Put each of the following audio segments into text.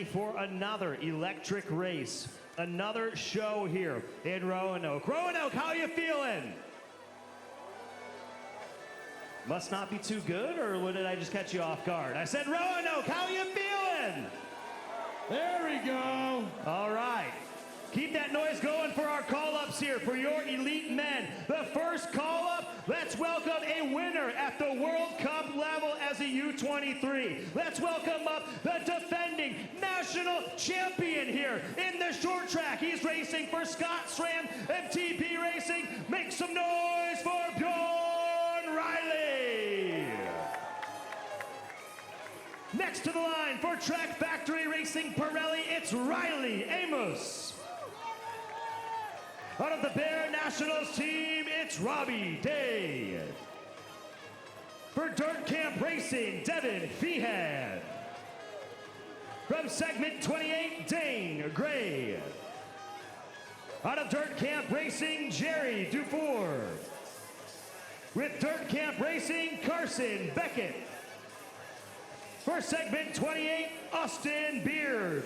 For another electric race, another show here in Roanoke. Roanoke, how are you feeling? Must not be too good, or did I just catch you off guard? I said, Roanoke, how are you feeling? There we go. All right. Keep that noise going for our call-ups here for your elite men. The first call-up, let's welcome a winner at the World Cup level as a U23. Let's welcome up the defending national champion here in the short track. He's racing for Scott SRAM MTP Racing. Make some noise for Bjorn Riley. Next to the line for Track Factory Racing Pirelli, it's Riley Amos. Out of the Bear Nationals team, it's Robbie Day. For Dirt Camp Racing, Devin Feehan. From segment 28, Dane Gray. Out of Dirt Camp Racing, Jerry Dufour. With Dirt Camp Racing, Carson Beckett. For segment 28, Austin Beard.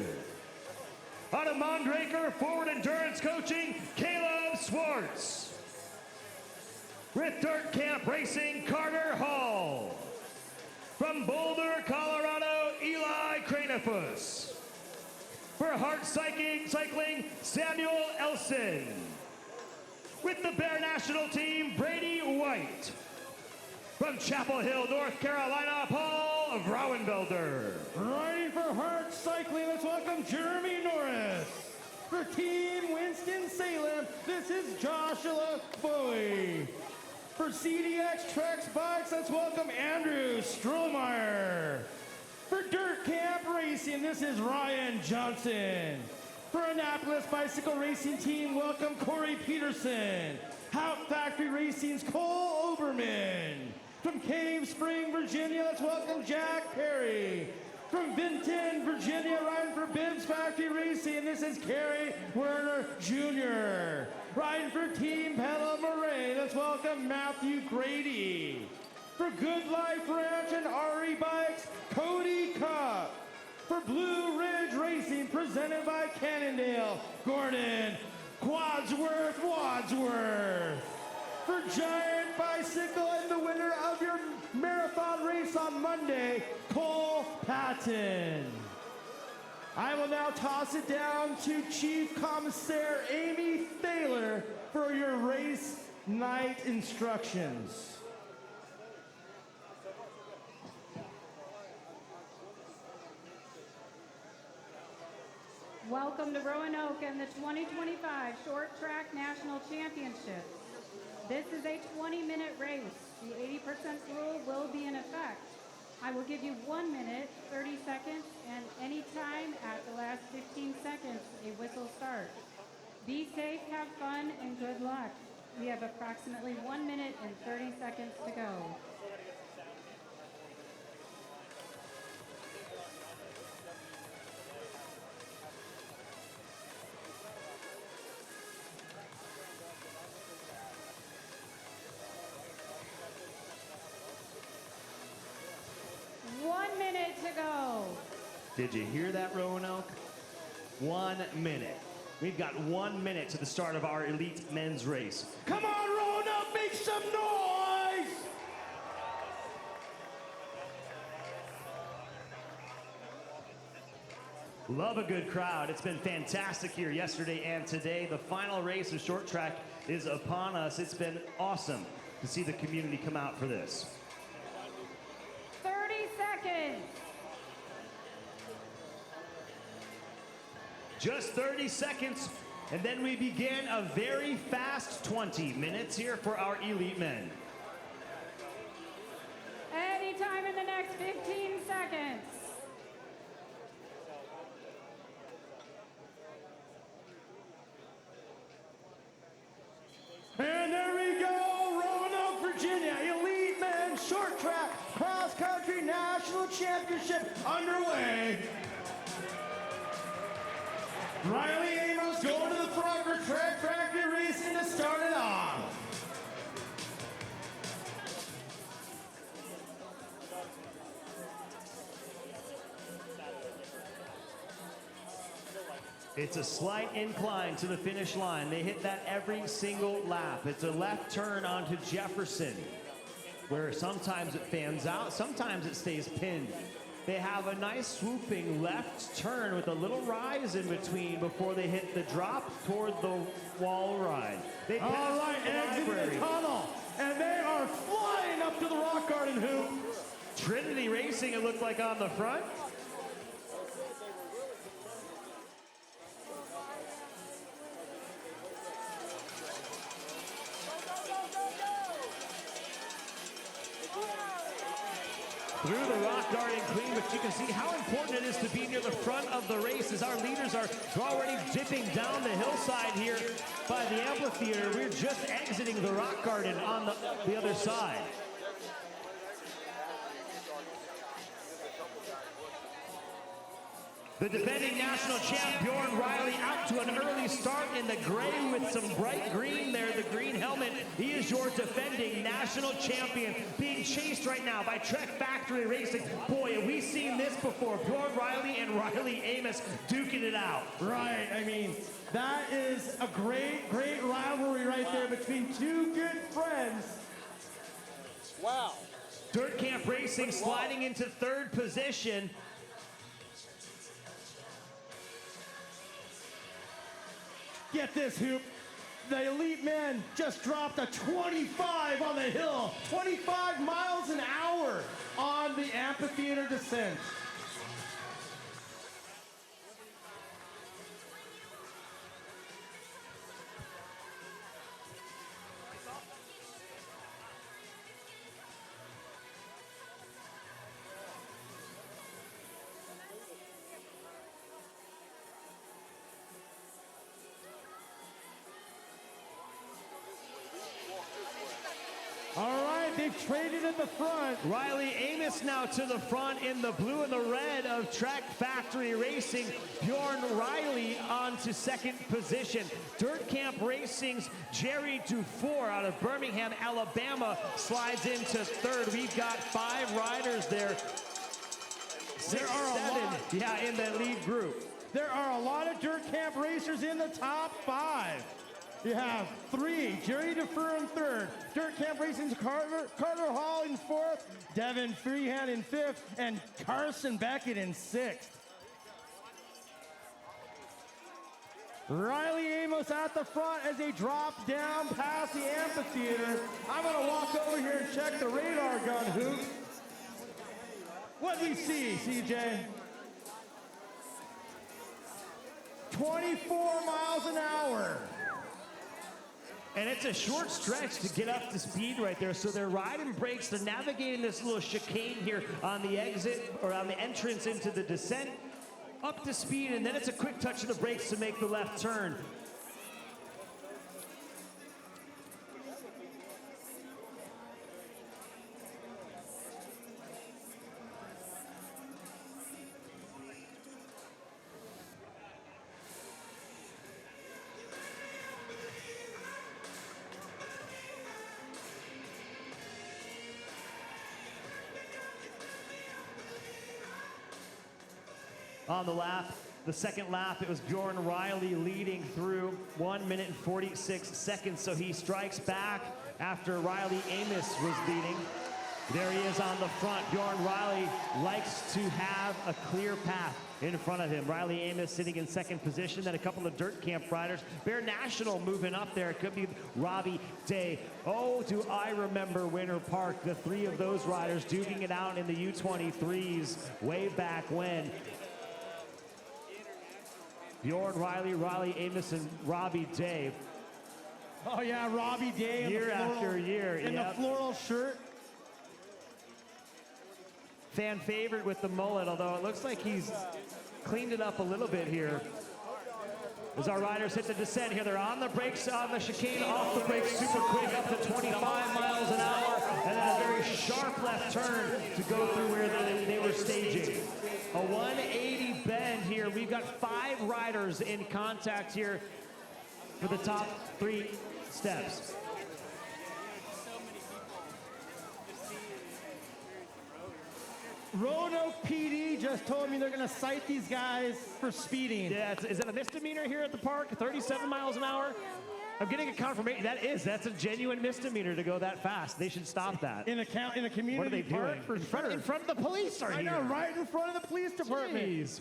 Out of Mondraker Forward Endurance Coaching, Caleb Swartz. With Dirt Camp Racing, Carter Hall. From Boulder, Colorado, Eli Cranifus. For Hart Cycling, Samuel Elson. With the Bear National Team, Brady White. From Chapel Hill, North Carolina, Paul Vrouwenbelder. Riding for Hart Cycling, let's welcome Jeremy Norris. For Team Winston-Salem, this is Joshua Bowie. For CDX Treks Bikes, let's welcome Andrew Strohmeyer. For Dirt Camp Racing, this is Ryan Johnson. For Annapolis Bicycle Racing Team, welcome Corey Peterson. Hout Factory Racing's Cole Oberman. From Cave Spring, Virginia, let's welcome Jack Perry. From Vinton, Virginia, riding for Bibbs Factory Racing, this is Kerry Werner Jr. Riding for Team Pella Moraine, let's welcome Matthew Grady. For Good Life Ranch and RE Bikes, Cody Cup. For Blue Ridge Racing, presented by Cannondale, Gordon Wadsworth. For Giant Bicycle and the winner of your marathon race on Monday, Cole Patton. I will now toss it down to Chief Commissaire Amy Thaler for your race night instructions. Welcome to Roanoke and the 2025 Short Track National Championship. This is a 20-minute race. The 80% rule will be in effect. I will give you 1 minute, 30 seconds, and any time at the last 15 seconds, a whistle starts. Be safe, have fun, and good luck. We have approximately 1 minute and 30 seconds to go. To go. Did you hear that, Roanoke? 1 minute. We've got 1 minute to the start of our elite men's race. Come on, Roanoke, make some noise! Love a good crowd. It's been fantastic here yesterday and today. The final race of short track is upon us. It's been awesome to see the community come out for this. 30 seconds. Just 30 seconds, and then we begin a very fast 20 minutes here for our elite men. Anytime in the next 15 seconds. And there we go, Roanoke, Virginia, Elite Men Short Track Cross Country National Championship underway. Riley Amos going to the front for Track Factory Racing to start it off. It's a slight incline to the finish line. They hit that every single lap. It's a left turn onto Jefferson, where sometimes it fans out, sometimes it stays pinned. They have a nice swooping left turn with a little rise in between before they hit the drop toward the wall ride. They All right, exiting the tunnel, and they are flying up to the rock garden hoop. Trinity Racing, it looked like on the front. Through the rock garden clean, but you can see how important it is to be near the front of the race as our leaders are already dipping down the hillside here by the amphitheater. We're just exiting the rock garden on the other side. The defending national champ, Bjorn Riley, out to an early start in the gray with some bright green there, the green helmet. He is your defending national champion, being chased right now by Trek Factory Racing. Boy, have we seen this before. Bjorn Riley and Fire-EMS duking it out. Right, I mean, that is a great, great rivalry right there between two good friends. Wow. Dirt Camp Racing sliding into third position. Get this, Hoop. The elite men just dropped a 25 on the hill. 25 miles an hour on the amphitheater descent. All right, they've traded at the front. Fire-EMS now to the front in the blue and the red of Trek Factory Racing. Bjorn Riley on to second position. Dirt Camp Racing's Jerry Dufour out of Birmingham, Alabama slides into third. We've got 5 riders there. 6, 7, in the lead group. There are a lot of Dirt Camp racers in the top 5. You have 3, Jerry Dufour in third, Dirt Camp Racing's Carter Hall in fourth, Devin Freehand in fifth, and Carson Beckett in sixth. Fire-EMS at the front as they drop down past the amphitheater. I'm gonna walk over here and check the radar gun, Hoop. What do we see, CJ? 24 miles an hour. And it's a short stretch to get up to speed right there. So they're riding brakes. They're navigating this little chicane here on the exit or on the entrance into the descent. Up to speed, and then it's a quick touch of the brakes to make the left turn. On the second lap, it was Bjorn Riley leading through 1 minute and 46 seconds. So he strikes back after Fire-EMS was leading. There he is on the front. Bjorn Riley likes to have a clear path in front of him. Fire-EMS sitting in second position. Then a couple of Dirt Camp riders. Bear National moving up there. It could be Robbie Day. Oh, do I remember Winter Park. The 3 of those riders duking it out in the U23s way back when. Bjorn Riley, Fire-EMS, and Robbie Day. Oh yeah, Robbie Day Year after year. In the floral shirt. Fan favorite with the mullet, although it looks like he's cleaned it up a little bit here. As our riders hit the descent here, they're on the brakes, on the chicane, off the brakes super quick, up to 25 miles an hour, and then a very sharp left turn to go through where they were staging. A 180 bend here. We've got 5 riders in contact here for the top 3 steps. Roanoke PD just told me they're going to cite these guys for speeding. Yeah, is it a misdemeanor here at the park? 37 miles an hour? I'm getting a confirmation. That's a genuine misdemeanor to go that fast. They should stop that. In a community What are they park doing? for sure. In front of the police are I here. know, right in front of the police department. Jeez.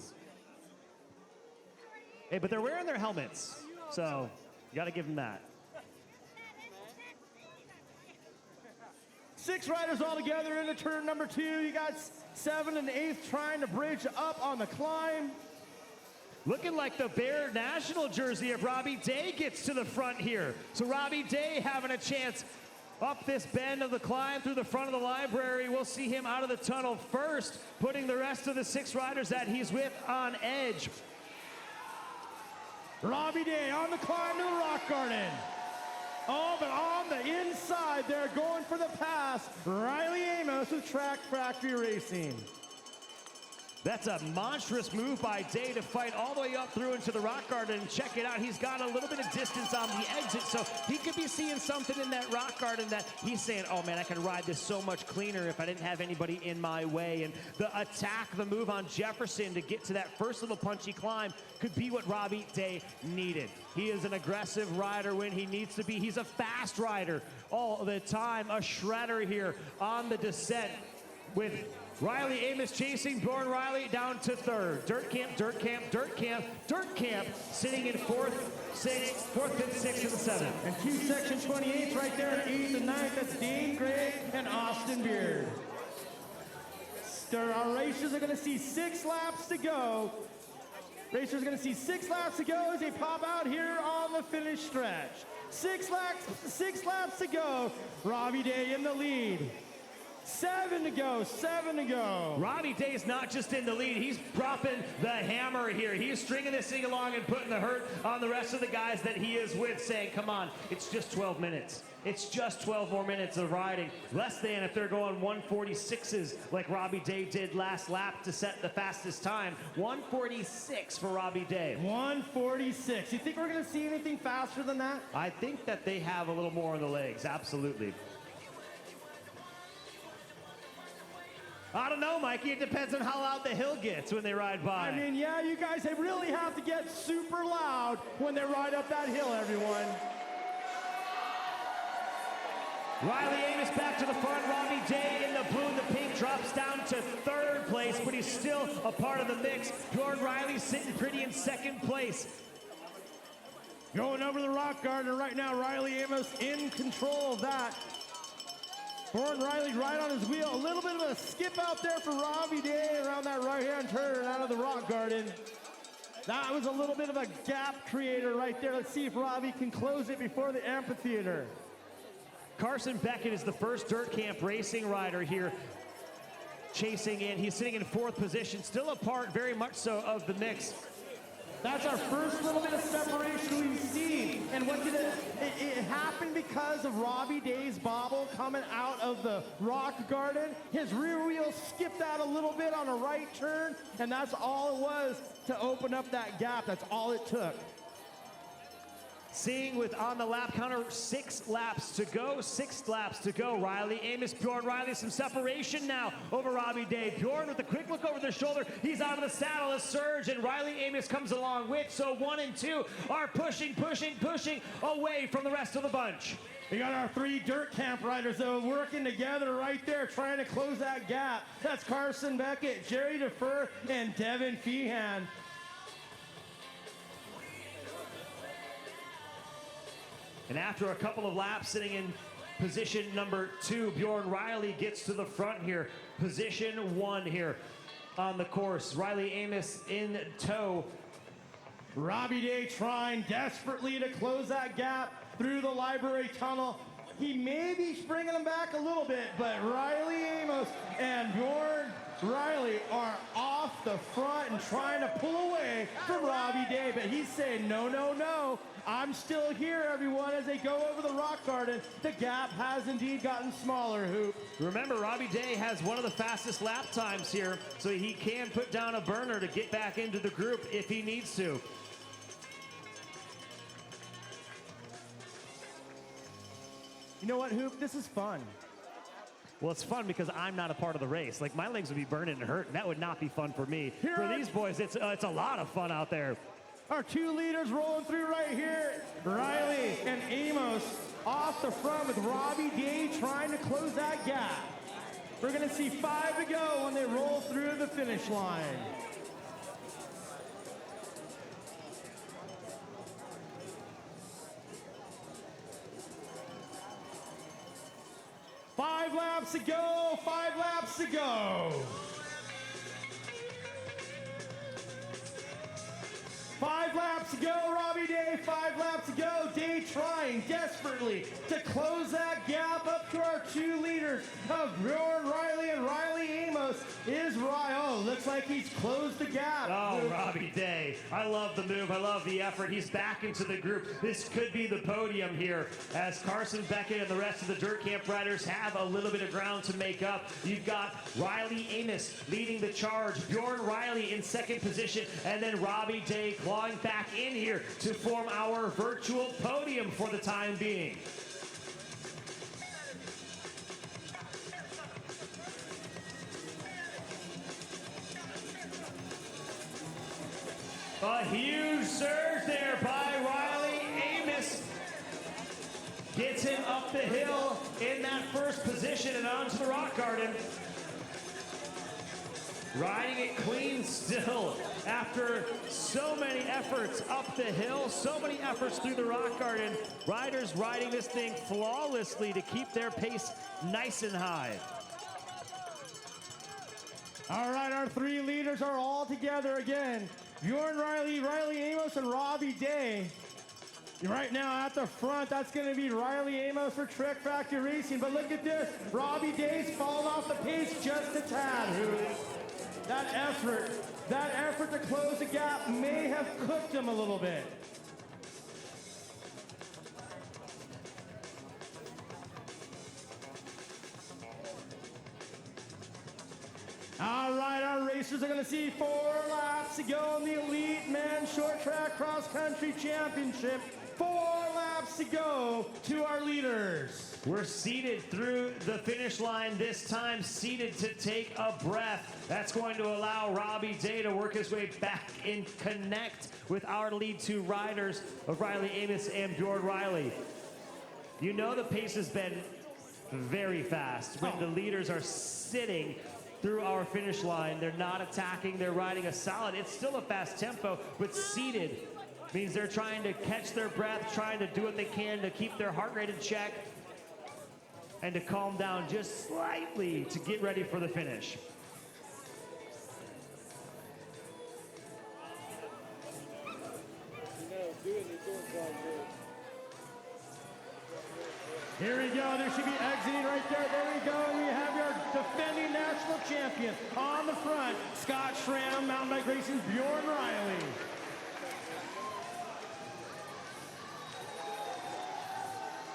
Hey, but they're wearing their helmets, so you got to give them that. 6 riders all together into turn number 2. You got 7 and 8 trying to bridge up on the climb. Looking like the Bear National jersey of Robbie Day gets to the front here. So Robbie Day having a chance up this bend of the climb through the front of the library. We'll see him out of the tunnel first, putting the rest of the 6 riders that he's with on edge. Robbie Day on the climb to the rock garden. Oh, but on the inside, they're going for the pass. Riley Amos with Track Factory Racing. That's a monstrous move by Day to fight all the way up through into the rock garden. And check it out, he's got a little bit of distance on the exit, so he could be seeing something in that rock garden that he's saying, oh man, I can ride this so much cleaner if I didn't have anybody in my way. And the attack, the move on Jefferson to get to that first little punchy climb could be what Robbie Day needed. He is an aggressive rider when he needs to be. He's a fast rider all the time, a shredder here on the descent with Riley Amos chasing Bjorn Riley down to 3rd. Dirt Camp sitting in 4th, 5th, 6th, and 7th. And Q section 28 right there in 8th and 9th. That's Dane Gray and Austin Beard. Our racers are going to see 6 laps to go. Racers are going to see 6 laps to go as they pop out here on the finish stretch. 6 laps to go. Robbie Day in the lead. 7 to go. Robbie Day's not just in the lead, he's dropping the hammer here. He's stringing this thing along and putting the hurt on the rest of the guys that he is with, saying, come on, it's just 12 minutes. It's just 12 more minutes of riding. Less than if they're going 146s like Robbie Day did last lap to set the fastest time. 146 for Robbie Day. 146. You think we're going to see anything faster than that? I think that they have a little more on the legs, absolutely. I don't know, Mikey. It depends on how loud the hill gets when they ride by. I mean, yeah, you guys, they really have to get super loud when they ride up that hill, everyone. Riley Amos back to the front. Robbie Day in the blue and the pink drops down to 3rd place, but he's still a part of the mix. Bjorn Riley sitting pretty in 2nd place. Going over the rock garden right now, Riley Amos in control of that. Bjorn Riley right on his wheel. A little bit of a skip out there for Robbie Day around that right-hand turn out of the rock garden. That was a little bit of a gap creator right there. Let's see if Robbie can close it before the amphitheater. Carson Beckett is the first dirt camp racing rider here chasing in. He's sitting in 4th position, still a part very much so of the mix. That's our first little bit of separation we've seen. And what did it happened because of Robbie Day's bobble coming out of the rock garden. His rear wheel skipped out a little bit on a right turn, and that's all it was to open up that gap. That's all it took. Seeing with on the lap counter 6 laps to go, 6 laps to go. Riley Amos, Bjorn Riley, some separation now over Robbie Day. Bjorn with a quick look over their shoulder. He's out of the saddle, a surge, and Riley Amos comes along with. So 1 and 2 are pushing away from the rest of the bunch. We got our 3 dirt camp riders though working together right there trying to close that gap. That's Carson Beckett, Jerry Defer, and Devin Feehan. And after a couple of laps sitting in position number 2, Bjorn Riley gets to the front here. Position 1 here on the course. Riley Amos in tow. Robbie Day trying desperately to close that gap through the library tunnel. He may be bringing them back a little bit, but Riley Amos and Bjorn Riley are off the front and trying to pull away from Robbie Day, but he's saying, no, no, no. I'm still here, everyone, as they go over the rock garden. The gap has indeed gotten smaller, Hoop. Remember, Robbie Day has one of the fastest lap times here, so he can put down a burner to get back into the group if he needs to. You know what, Hoop? This is fun. Well, it's fun because I'm not a part of the race. Like, my legs would be burning and hurting. That would not be fun for me. For these boys, it's a lot of fun out there. Our 2 leaders rolling through right here. Riley and Amos off the front with Robbie Day trying to close that gap. We're going to see 5 to go when they roll through the finish line. Five laps to go, 5 laps to go. 5 laps to go, Robbie Day, 5 laps to go. Day trying desperately to close that gap up to our 2 leaders of Bjorn Riley and Riley Amos. Looks like he's closed the gap. Oh, Robbie Day. I love the move. I love the effort. He's back into the group. This could be the podium here as Carson Beckett and the rest of the Dirt Camp riders have a little bit of ground to make up. You've got Riley Amos leading the charge, Bjorn Riley in second position, and then Robbie Day clawing back in here to form our virtual podium for the time being. A huge surge there by Riley Amos. Gets him up the hill in that first position and onto the rock garden. Riding it clean still after so many efforts up the hill, so many efforts through the rock garden. Riders riding this thing flawlessly to keep their pace nice and high. All right, our 3 leaders are all together again. Bjorn Riley, Riley Amos, and Robbie Day. Right now at the front, that's going to be Riley Amos for Trek Factory Racing. But look at this, Robbie Day's fallen off the pace just a tad. That effort to close the gap may have cooked him a little bit. All right, our racers are going to see 4 laps to go in the Elite Men Short Track Cross Country Championship. 4 laps to go to our leaders. We're seated through the finish line, this time seated to take a breath. That's going to allow Robbie Day to work his way back and connect with our lead 2 riders of Riley Amos and Bjorn Riley. You know the pace has been very fast when the leaders are sitting through our finish line. They're not attacking, they're riding a solid. It's still a fast tempo, but seated means they're trying to catch their breath, trying to do what they can to keep their heart rate in check and to calm down just slightly to get ready for the finish. Here we go, there should be exiting right there. There we go, and we have your defending national champion on the front, Scott Schramm, Mountain Bike Racing's Bjorn Riley.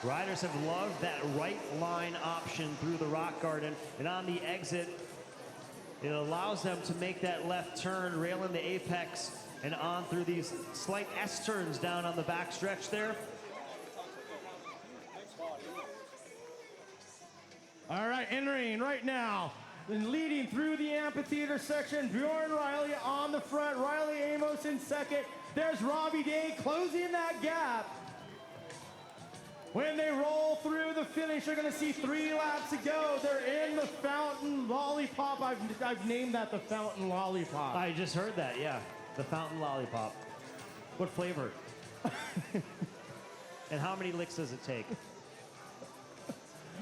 Riders have loved that right line option through the rock garden, and on the exit, it allows them to make that left turn, rail in the apex, and on through these slight S-turns down on the back stretch there. All right, entering right now, and leading through the amphitheater section, Bjorn Riley on the front, Riley Amos in second. There's Robbie Day closing that gap. When they roll through the finish, they're going to see 3 laps to go. They're in the Fountain Lollipop. I've named that the Fountain Lollipop. I just heard that, yeah. The Fountain Lollipop. What flavor? And how many licks does it take?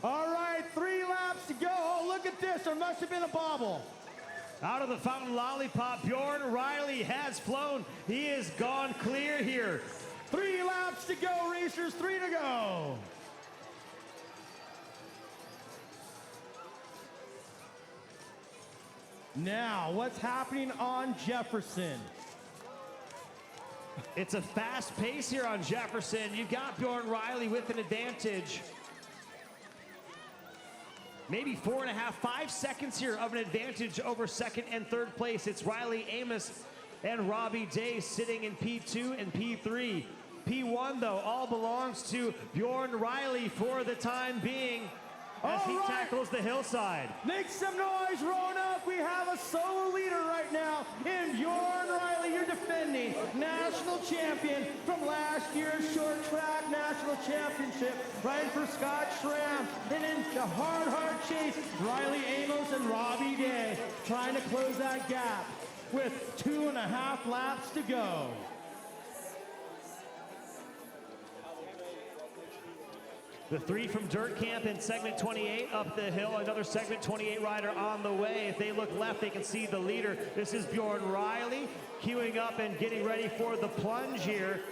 All right, 3 laps to go. Oh, look at this. There must have been a bobble. Out of the Fountain Lollipop, Bjorn Riley has flown. He is gone clear here. 3 laps to go, racers. 3 to go. Now, what's happening on Jefferson? It's a fast pace here on Jefferson. You've got Bjorn Riley with an advantage. Maybe 4.5, 5 seconds here of an advantage over second and third place. It's Riley Amos and Robbie Day sitting in P2 and P3. P1, though, all belongs to Bjorn Riley for the time being. as he All right. tackles the hillside. Make some noise, Roanoke. We have a solo leader right now in Bjorn Riley, your defending national champion from last year's short track national championship, riding for Scott Schramm. And in the hard chase, Riley Amos and Robbie Day trying to close that gap with 2.5 laps to go. The three from Dirt Camp in segment 28 up the hill. Another segment 28 rider on the way. If they look left, they can see the leader. This is Bjorn Riley queuing up and getting ready for the plunge here.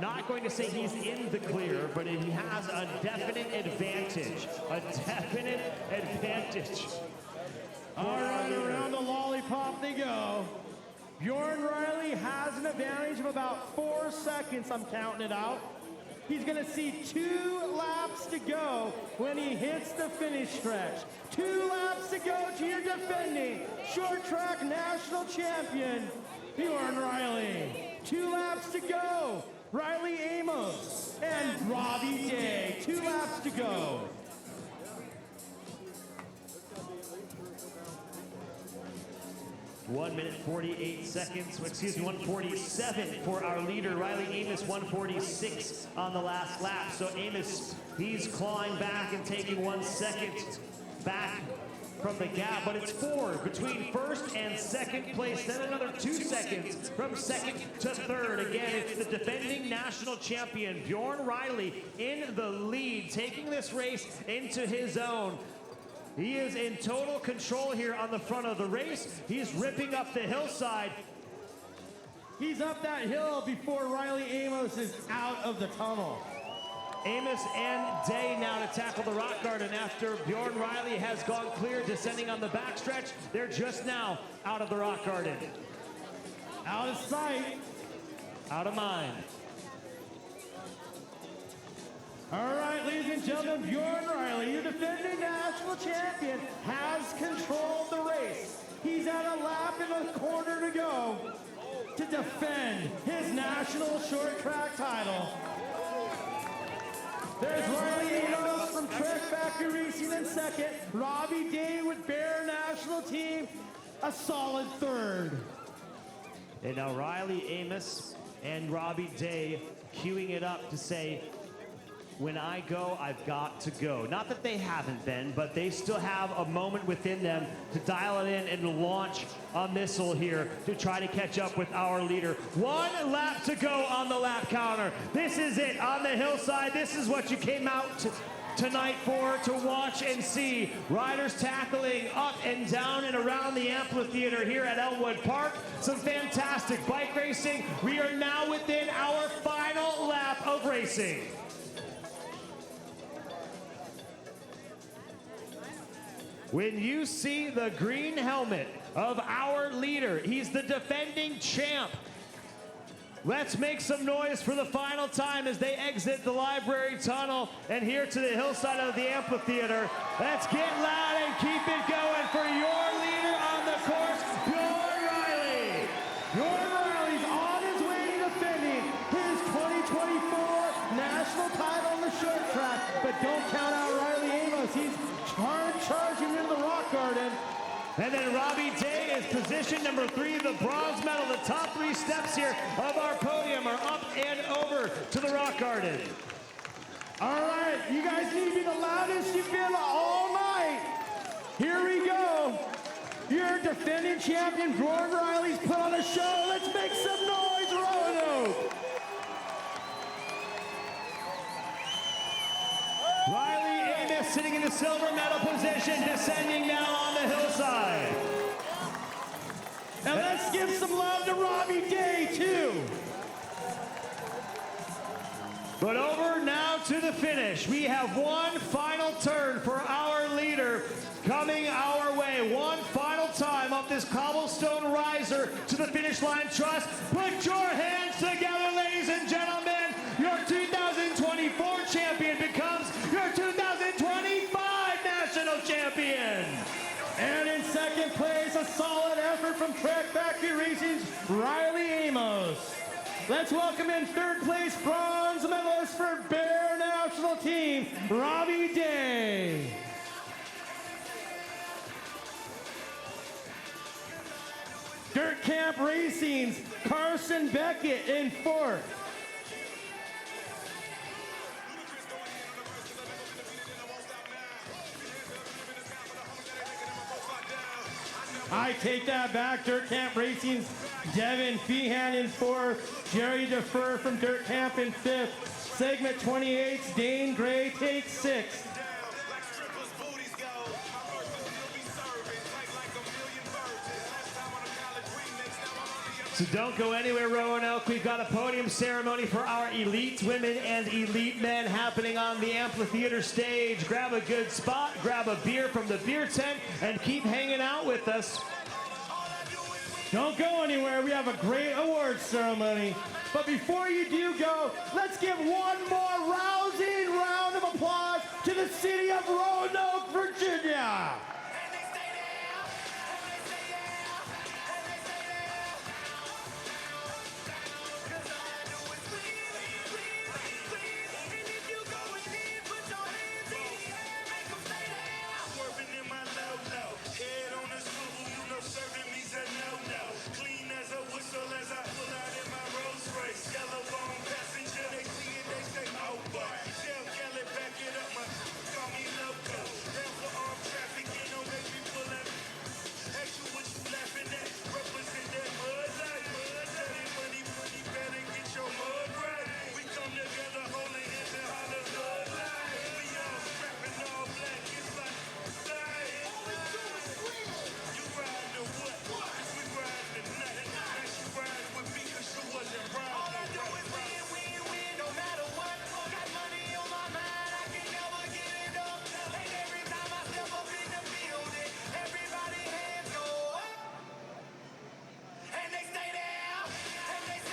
Not going to say he's in the clear, but he has a definite advantage. A definite advantage. All right, around the lollipop they go. Bjorn Riley has an advantage of about 4 seconds, I'm counting it out. He's gonna see 2 laps to go when he hits the finish stretch. 2 laps to go to your defending short track national champion, Bjorn Riley. 2 laps to go. Riley Amos and Robbie Day. 2 laps to go. 1 minute 48 seconds, 147 for our leader, Riley Amos, 146 on the last lap. So Amos, he's clawing back and taking 1 second back from the gap, but it's 4 between first and second place, then another 2 seconds from second to third. Again, it's the defending national champion, Bjorn Riley, in the lead, taking this race into his own. He is in total control here on the front of the race. He's ripping up the hillside. He's up that hill before Riley Amos is out of the tunnel. Amos and Day now to tackle the rock garden after Bjorn Riley has gone clear, descending on the backstretch. They're just now out of the rock garden. Out of sight. Out of mind. All right, ladies and gentlemen, Bjorn Riley, your defending national champion, has controlled the race. He's at a lap and a quarter to go to defend his national short track title. There's Riley Amos from Trek Factory Racing in second. Robbie Day with Bear National Team, a solid third. And now Riley Amos and Robbie Day queuing it up to say, when I go, I've got to go. Not that they haven't been, but they still have a moment within them to dial it in and launch a missile here to try to catch up with our leader. 1 lap to go on the lap counter. This is it on the hillside. This is what you came out tonight for, to watch and see. Riders tackling up and down and around the amphitheater here at Elmwood Park. Some fantastic bike racing. We are now within our final lap of racing. When you see the green helmet of our leader, he's the defending champ. Let's make some noise for the final time as they exit the library tunnel and here to the hillside of the amphitheater. Let's get loud and keep it going for your leader on the course, Bjorn Riley. Bjorn Riley's on his way to defending his 2024 national title in the short track, but don't count out Riley Amos. He's charging in the rock garden. And then Robbie Day is position number 3, the bronze medal. The top 3 steps here of our podium are up and over to the rock garden. All right, you guys need to be the loudest you've been all night. Here we go. Your defending champion, Bjorn Riley's put on a show. Let's make some noise, Roanoke. Riley Amos sitting in the silver medal position, descending now on the hillside. And let's give some love to Robbie Day, too. But over now to the finish. We have one final turn for our leader coming our way. One final time up this cobblestone riser to the finish line. Trust. Put your hands together, ladies and gentlemen. Your 2024 champion becomes your 2025 national champion. And in second place, a solid effort from Trek Factory Racing's Riley Amos. Let's welcome in third place bronze medalist for Bear National team, Robbie Day. Dirt Camp Racing's Carson Beckett in fourth. I take that back. Dirt Camp Racing's Devin Feehan in fourth. Jerry Defer from Dirt Camp in fifth. Segment 28's Dane Gray takes sixth. So don't go anywhere, Roanoke. We've got a podium ceremony for our elite women and elite men happening on the amphitheater stage. Grab a good spot, grab a beer from the beer tent, and keep hanging out with us. Don't go anywhere. We have a great awards ceremony. But before you do go, let's give one more rousing round of applause to the City of Roanoke, Virginia.